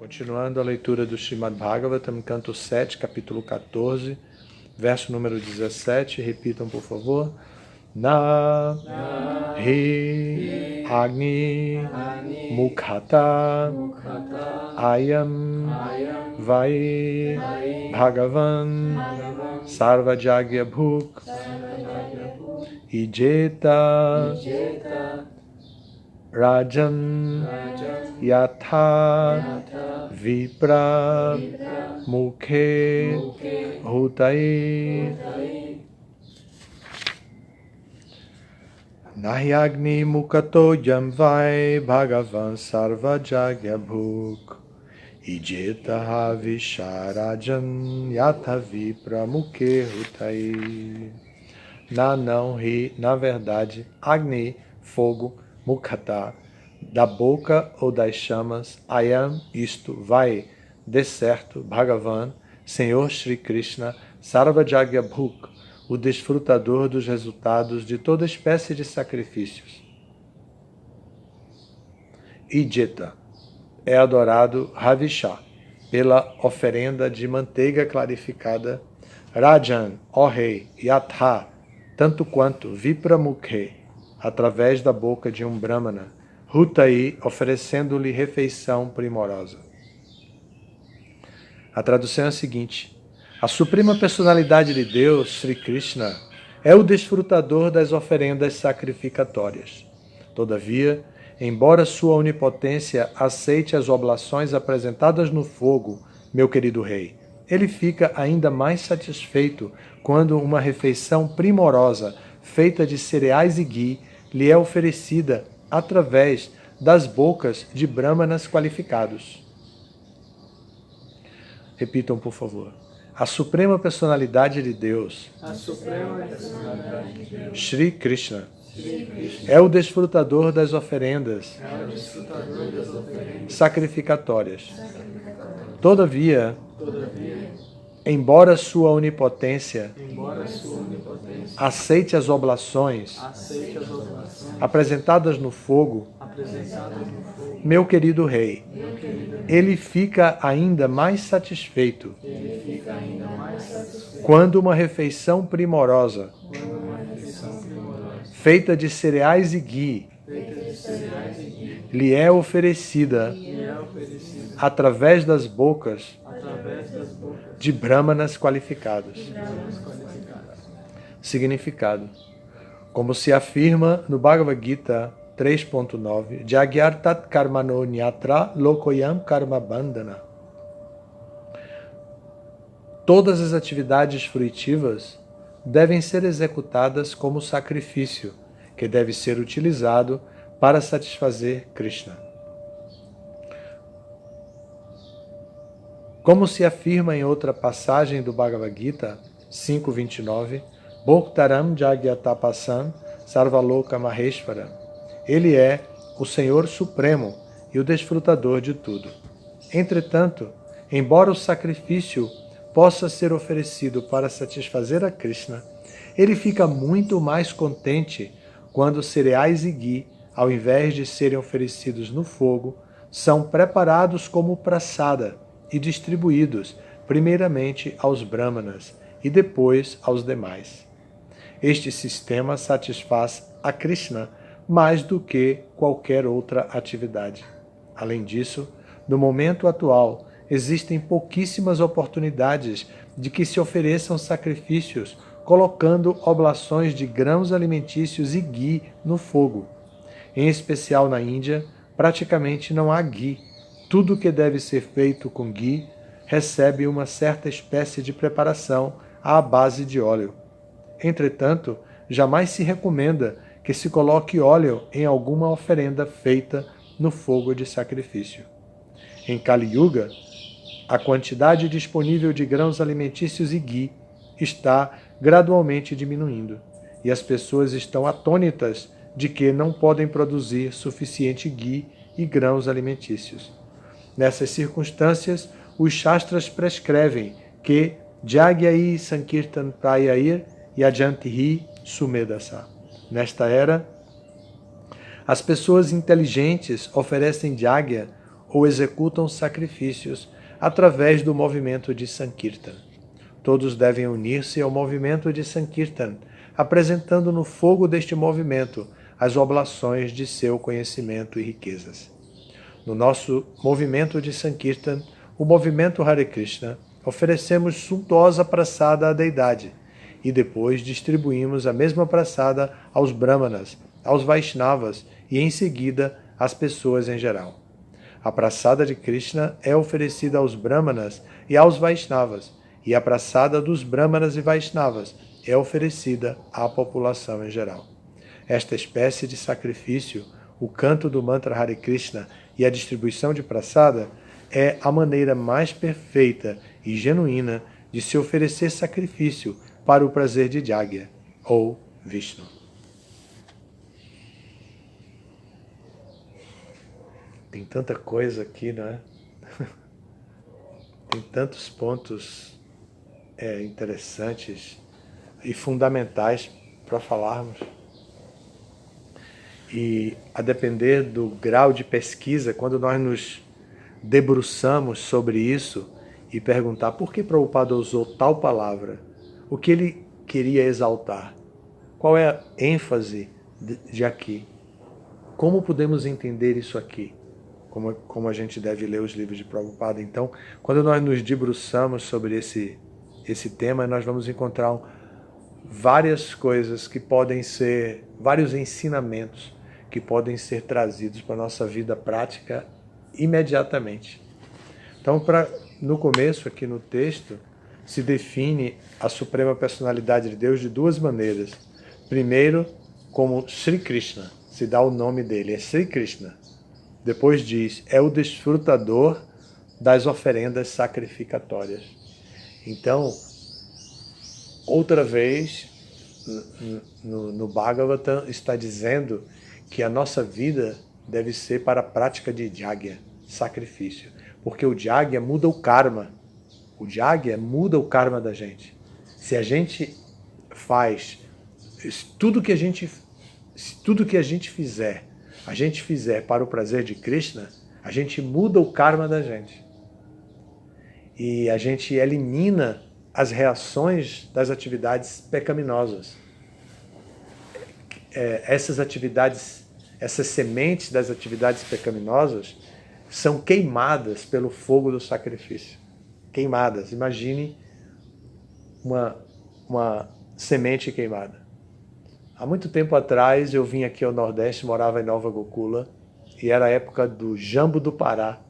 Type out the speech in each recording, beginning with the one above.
Continuando a leitura do Srimad Bhagavatam, canto 7, capítulo 14, verso número 17, repitam por favor. Na hi agni mukhata ayam vai bhagavan sarvajagya bhuk ijeta rajan yatha vipra mukhe hutai nahyagni mukato jamvai bhagavan sarva jagya bhuk ijeta visharajan yatha vipra mukhe hutai. Na verdade, Agni, fogo, Mukhata, da boca ou das chamas, Ayam, isto, vai, de certo, Bhagavan, Senhor Shri Krishna, Sarvajagya Bhuk, o desfrutador dos resultados de toda espécie de sacrifícios. Ijeta, é adorado Ravisha, pela oferenda de manteiga clarificada, Rajan, ó rei, Yatha, tanto quanto Vipra Mukhe, através da boca de um Brahmana, Hutai, oferecendo-lhe refeição primorosa. A tradução é a seguinte: a suprema personalidade de Deus, Sri Krishna, é o desfrutador das oferendas sacrificatórias. Todavia, embora sua onipotência aceite as oblações apresentadas no fogo, meu querido rei, ele fica ainda mais satisfeito quando uma refeição primorosa, feita de cereais e ghee, lhe é oferecida através das bocas de brahmanas qualificados. Repitam, por favor. A suprema personalidade de Deus, Shri Krishna, é o desfrutador das oferendas sacrificatórias. Todavia, embora sua onipotência aceite as oblações apresentadas no fogo, meu querido rei, ele fica ainda mais satisfeito quando uma refeição primorosa, feita de cereais e ghee, lhe é oferecida através das bocas de brahmanas qualificados. Significado: como se afirma no Bhagavad Gita 3.9, Jagyartat karmano nyatra lokoyam karma bandhana. Todas as atividades fruitivas devem ser executadas como sacrifício, que deve ser utilizado para satisfazer Krishna. Como se afirma em outra passagem do Bhagavad Gita 5.29, Bhoktaram Jagyatapasam Sarvaloka Maheshwara. Ele é o Senhor Supremo e o desfrutador de tudo. Entretanto, embora o sacrifício possa ser oferecido para satisfazer a Krishna, ele fica muito mais contente quando cereais e ghee, ao invés de serem oferecidos no fogo, são preparados como prasada e distribuídos primeiramente aos brahmanas e depois aos demais. Este sistema satisfaz a Krishna mais do que qualquer outra atividade. Além disso, no momento atual, existem pouquíssimas oportunidades de que se ofereçam sacrifícios colocando oblações de grãos alimentícios e ghee no fogo. Em especial na Índia, praticamente não há ghee. Tudo que deve ser feito com ghee recebe uma certa espécie de preparação à base de óleo. Entretanto, jamais se recomenda que se coloque óleo em alguma oferenda feita no fogo de sacrifício. Em Kali Yuga, a quantidade disponível de grãos alimentícios e ghee está gradualmente diminuindo, e as pessoas estão atônitas de que não podem produzir suficiente ghee e grãos alimentícios. Nessas circunstâncias, os Shastras prescrevem que Jagyai Sankirtan Prayair Yajantihi Sumedasa. Nesta era, as pessoas inteligentes oferecem Jagya, ou executam sacrifícios através do movimento de Sankirtan. Todos devem unir-se ao movimento de Sankirtan, apresentando no fogo deste movimento as oblações de seu conhecimento e riquezas. No nosso movimento de Sankirtan, o movimento Hare Krishna, oferecemos suntuosa praçada à deidade e depois distribuímos a mesma praçada aos brahmanas, aos Vaishnavas e em seguida às pessoas em geral. A praçada de Krishna é oferecida aos brahmanas e aos Vaishnavas, e a praçada dos brahmanas e Vaishnavas é oferecida à população em geral. Esta espécie de sacrifício, o canto do mantra Hare Krishna e a distribuição de praçada, é a maneira mais perfeita e genuína de se oferecer sacrifício para o prazer de Jagya, ou Vishnu. Tem tanta coisa aqui, não é? Tem tantos pontos interessantes e fundamentais para falarmos. E a depender do grau de pesquisa, quando nós nos debruçamos sobre isso e perguntar por que Prabhupada usou tal palavra, o que ele queria exaltar, qual é a ênfase de aqui, como podemos entender isso aqui, como a gente deve ler os livros de Prabhupada. Então, quando nós nos debruçamos sobre esse tema, nós vamos encontrar várias coisas que podem ser, vários ensinamentos que podem ser trazidos para a nossa vida prática imediatamente. Então, no começo, aqui no texto, se define a Suprema Personalidade de Deus de duas maneiras. Primeiro, como Sri Krishna, se dá o nome dele, é Sri Krishna. Depois diz, é o desfrutador das oferendas sacrificatórias. Então, outra vez, no Bhagavatam está dizendo que a nossa vida deve ser para a prática de Jagya, sacrifício. Porque o Jagya muda o karma. O Jagya muda o karma da gente. Se a gente faz tudo que a gente fizer, a gente fizer para o prazer de Krishna, a gente muda o karma da gente. E a gente elimina as reações das atividades pecaminosas. Essas sementes das atividades pecaminosas são queimadas pelo fogo do sacrifício. Queimadas. Imagine uma semente queimada. Há muito tempo atrás eu vim aqui ao Nordeste, morava em Nova Gokula, e era a época do jambo do Pará.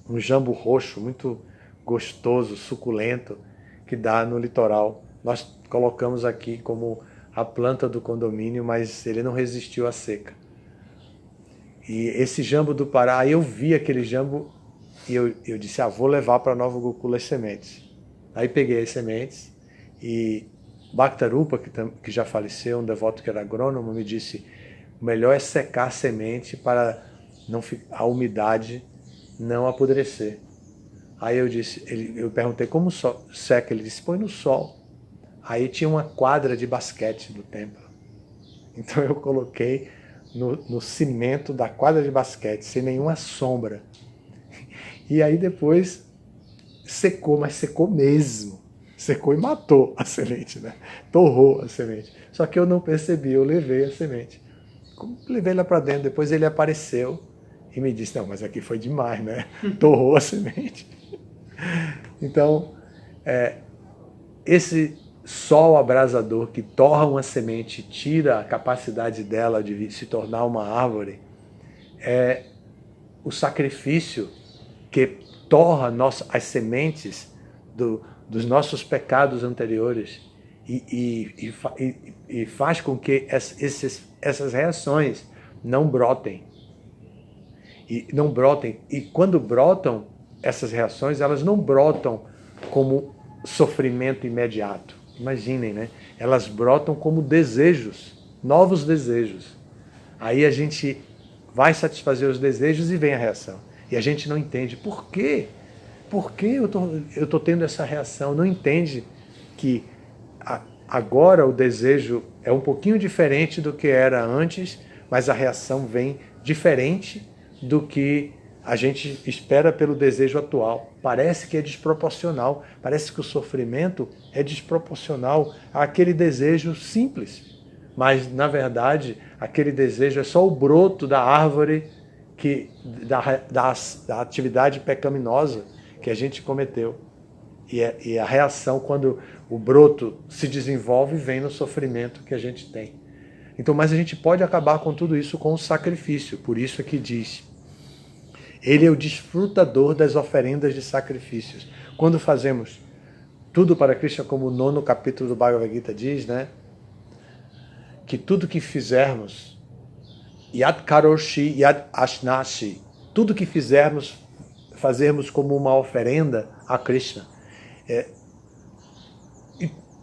Um jambo roxo, muito gostoso, suculento, que dá no litoral. Nós colocamos aqui como a planta do condomínio, mas ele não resistiu à seca. E esse jambo do Pará, aí eu vi aquele jambo e eu disse, vou levar para Nova Gokula as sementes. Aí peguei as sementes e Bhaktarupa, que já faleceu, um devoto que era agrônomo, me disse, o melhor é secar a semente para a umidade não apodrecer. Aí eu perguntei como seca, ele disse, põe no sol. Aí tinha uma quadra de basquete do templo. Então eu coloquei no cimento da quadra de basquete, sem nenhuma sombra. E aí depois secou, mas secou mesmo. Secou e matou a semente, né? Torrou a semente. Só que eu não percebi, eu levei a semente. Levei lá para dentro, depois ele apareceu e me disse, não, mas aqui foi demais, né? Torrou a semente. Então, esse sol abrasador que torra uma semente, tira a capacidade dela de se tornar uma árvore, é o sacrifício que torra as sementes dos nossos pecados anteriores e faz com que essas reações não brotem. E quando brotam essas reações, elas não brotam como sofrimento imediato. Imaginem, né? Elas brotam como desejos, novos desejos. Aí a gente vai satisfazer os desejos e vem a reação. E a gente não entende por quê. Por que eu tô tendo essa reação? Não entende que agora o desejo é um pouquinho diferente do que era antes, mas a reação vem diferente do que a gente espera pelo desejo atual. Parece que é desproporcional, parece que o sofrimento é desproporcional àquele desejo simples. Mas, na verdade, aquele desejo é só o broto da árvore da atividade pecaminosa que a gente cometeu. E a reação, quando o broto se desenvolve, vem no sofrimento que a gente tem. Então, mas a gente pode acabar com tudo isso com o sacrifício. Por isso é que diz: Ele é o desfrutador das oferendas de sacrifícios. Quando fazemos tudo para Krishna, como o 9º capítulo do Bhagavad Gita diz, né? Que tudo que fizermos, Yad Karoshi Yad Ashnashi, tudo que fazermos como uma oferenda a Krishna.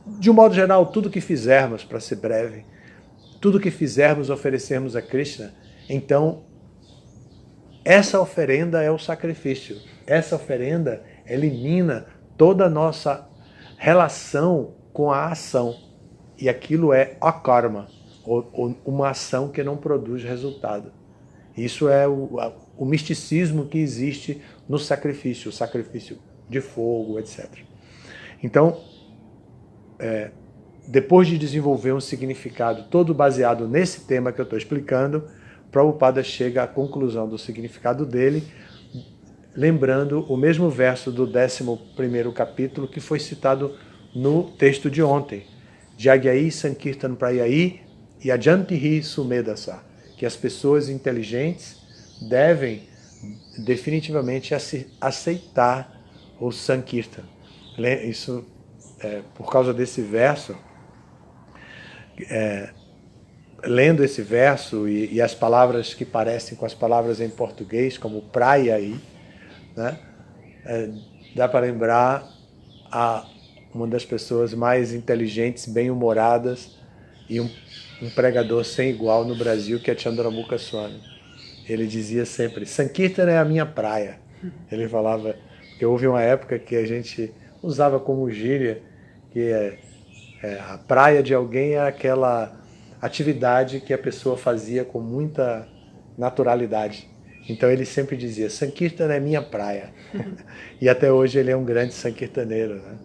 De um modo geral, tudo que fizermos, para ser breve, tudo que fizermos, oferecermos a Krishna, então essa oferenda é o sacrifício. Essa oferenda elimina toda a nossa relação com a ação. E aquilo é akarma, ou uma ação que não produz resultado. Isso é o misticismo que existe no sacrifício, o sacrifício de fogo, etc. Então, depois de desenvolver um significado todo baseado nesse tema que eu estou explicando, Prabhupada chega à conclusão do significado dele, lembrando o mesmo verso do 11º capítulo que foi citado no texto de ontem, Jagyai Sankirtan Prayai Yajantihi Sumedasa, que as pessoas inteligentes devem definitivamente aceitar o Sankirtan. Isso, por causa desse verso, lendo esse verso e as palavras que parecem com as palavras em português, como Prayai, né, dá para lembrar uma das pessoas mais inteligentes, bem-humoradas e um pregador sem igual no Brasil, que é Chandramukha Swami. Ele dizia sempre: Sankirtan é a minha praia. Ele falava, porque houve uma época que a gente usava como gíria que a praia de alguém é aquela atividade que a pessoa fazia com muita naturalidade. Então ele sempre dizia: Sankirtan é minha praia. E até hoje ele é um grande sankirtaneiro, né?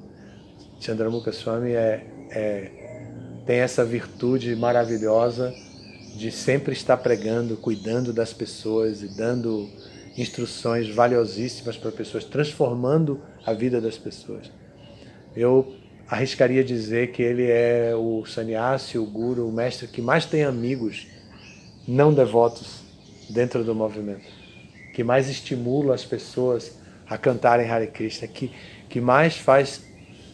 Chandramukha Swami tem essa virtude maravilhosa de sempre estar pregando, cuidando das pessoas e dando instruções valiosíssimas para pessoas, transformando a vida das pessoas. Eu arriscaria dizer que ele é o sannyasi, o guru, o mestre que mais tem amigos não devotos dentro do movimento, que mais estimula as pessoas a cantarem Hare Krishna, que mais faz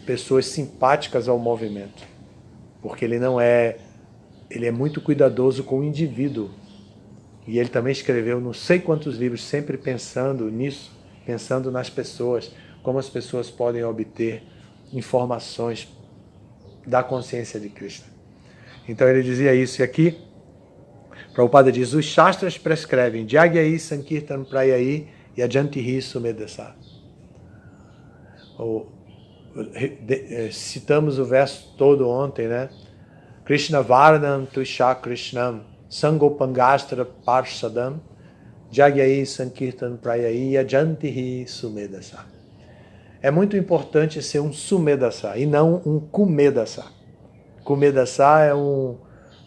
pessoas simpáticas ao movimento, porque ele é muito cuidadoso com o indivíduo. E ele também escreveu não sei quantos livros, sempre pensando nisso, pensando nas pessoas, como as pessoas podem obter informações da consciência de Krishna. Então ele dizia isso, e aqui Prabhupada diz: os Shastras prescrevem Jagyai Sankirtan Prayai Yajantihi Sumedasa. Citamos o verso todo ontem, né? Krishna Varnam Tuisha Krishnam Sangopangastra Parshadam Jagyai Sankirtan Prayai Yajantihi Sumedasa. É muito importante ser um Sumedasa e não um Kumedasa. Kumedasa é um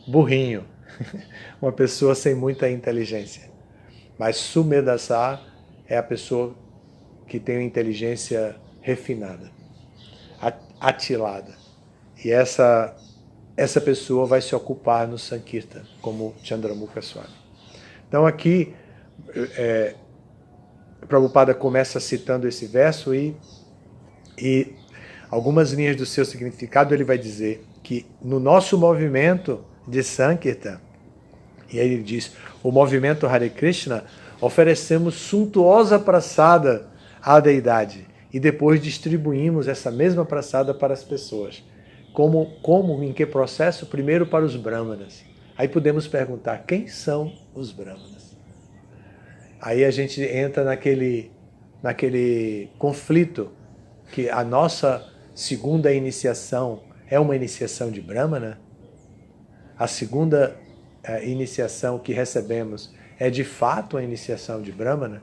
burrinho, uma pessoa sem muita inteligência. Mas Sumedasa é a pessoa que tem uma inteligência refinada, atilada. E essa pessoa vai se ocupar no Sankirtan, como Chandramukha Swami. Então aqui, Prabhupada começa citando esse verso e algumas linhas do seu significado ele vai dizer que no nosso movimento de Sankirtan, e aí ele diz, o movimento Hare Krishna, oferecemos suntuosa praçada à deidade e depois distribuímos essa mesma praçada para as pessoas. Em que processo? Primeiro para os brahmanas. Aí podemos perguntar, quem são os brahmanas? Aí a gente entra naquele conflito que a nossa segunda iniciação é uma iniciação de brahmana. A segunda iniciação que recebemos é de fato a iniciação de brahmana.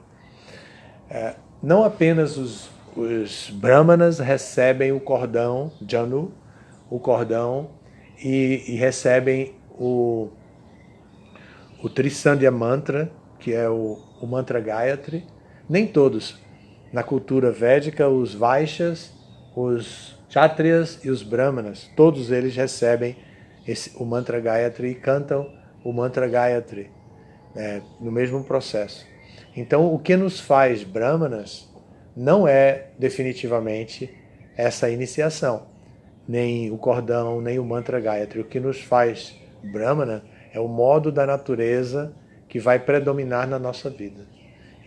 Não apenas os brahmanas recebem o cordão Janu, o cordão, e recebem o Trisandhya Mantra, que é o mantra Gayatri. Nem todos. Na cultura védica, os Vaishyas, os Kshatriyas e os Brahmanas, todos eles recebem o mantra Gayatri e cantam o mantra Gayatri no mesmo processo. Então, o que nos faz Brahmanas não é definitivamente essa iniciação, nem o cordão, nem o mantra Gayatri. O que nos faz Brahmana é o modo da natureza que vai predominar na nossa vida.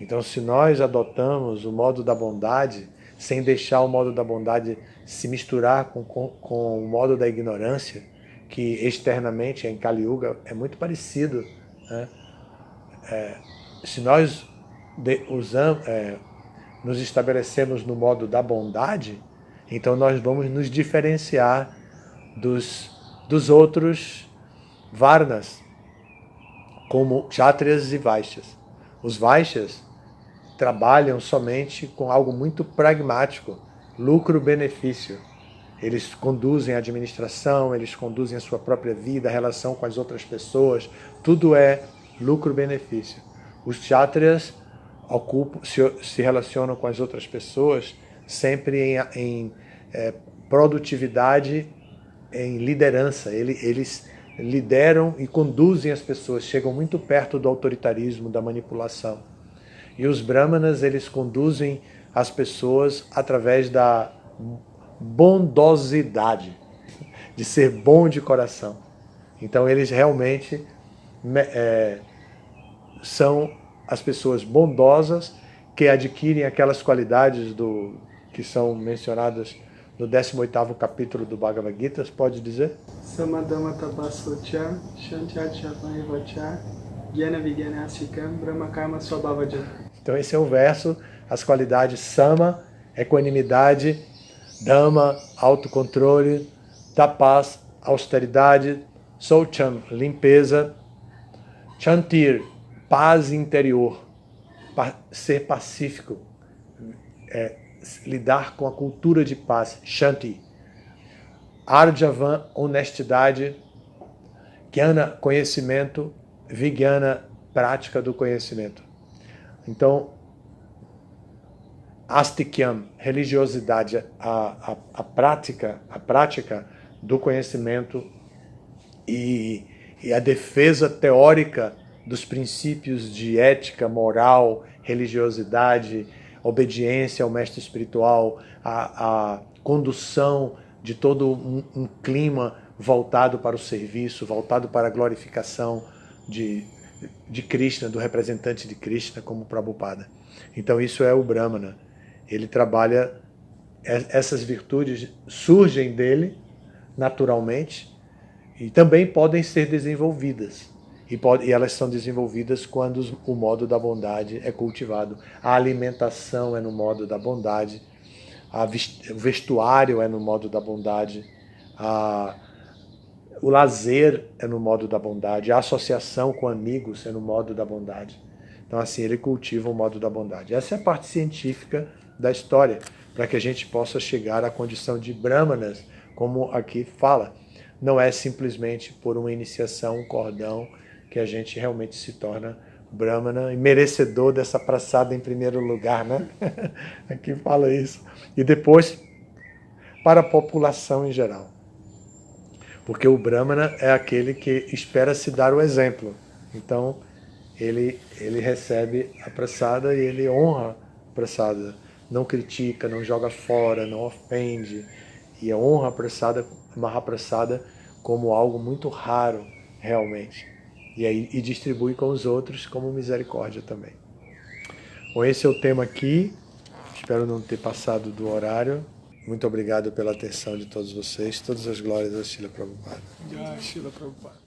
Então, se nós adotamos o modo da bondade, sem deixar o modo da bondade se misturar com o modo da ignorância, que externamente em Kali Yuga é muito parecido, né? Se nós nos estabelecemos no modo da bondade, então nós vamos nos diferenciar dos outros Varnas, como Kshatriyas e Vaishyas. Os Vaishyas trabalham somente com algo muito pragmático, lucro-benefício. Eles conduzem a administração, eles conduzem a sua própria vida, a relação com as outras pessoas, tudo é lucro-benefício. Os Kshatriyas se relacionam com as outras pessoas sempre em produtividade, em liderança. Eles lideram e conduzem as pessoas, chegam muito perto do autoritarismo, da manipulação. E os Brahmanas, eles conduzem as pessoas através da bondosidade, de ser bom de coração. Então eles realmente são as pessoas bondosas que adquirem aquelas qualidades que são mencionadas no 18º capítulo do Bhagavad Gita. Pode dizer? Samadama tapasocha, shantyachapaivacha, gyana vigyanastikam, brahma karma swabhavaja. Então esse é o verso, as qualidades sama, equanimidade, dhamma, autocontrole, tapas, austeridade, socham, limpeza, chantir, paz interior, ser pacífico, lidar com a cultura de paz, shanti, arjavan, honestidade, jnana, conhecimento, vijnana, prática do conhecimento. Então, astikyam, religiosidade, a prática do conhecimento e a defesa teórica dos princípios de ética, moral, religiosidade, obediência ao mestre espiritual, a condução de todo um clima voltado para o serviço, voltado para a glorificação de Krishna, do representante de Krishna, como Prabhupada. Então isso é o Brahmana. Ele trabalha, essas virtudes surgem dele naturalmente e também podem ser desenvolvidas. E elas são desenvolvidas quando o modo da bondade é cultivado. A alimentação é no modo da bondade, o vestuário é no modo da bondade, o lazer é no modo da bondade, a associação com amigos é no modo da bondade. Então assim, ele cultiva o modo da bondade. Essa é a parte científica da história, para que a gente possa chegar à condição de brahmanas, como aqui fala. Não é simplesmente por uma iniciação, um cordão, que a gente realmente se torna brahmana e merecedor dessa praçada em primeiro lugar, né? Aqui fala isso. E depois, para a população em geral. Porque o brahmana é aquele que espera se dar o exemplo. Então, ele recebe a praçada e ele honra a praçada. Não critica, não joga fora, não ofende. E honra a praçada, Mahaprasada, como algo muito raro, realmente. E distribui com os outros como misericórdia também. Bom, esse é o tema aqui. Espero não ter passado do horário. Muito obrigado pela atenção de todos vocês. Todas as glórias a Srila Prabhupada. Jai Srila Prabhupada.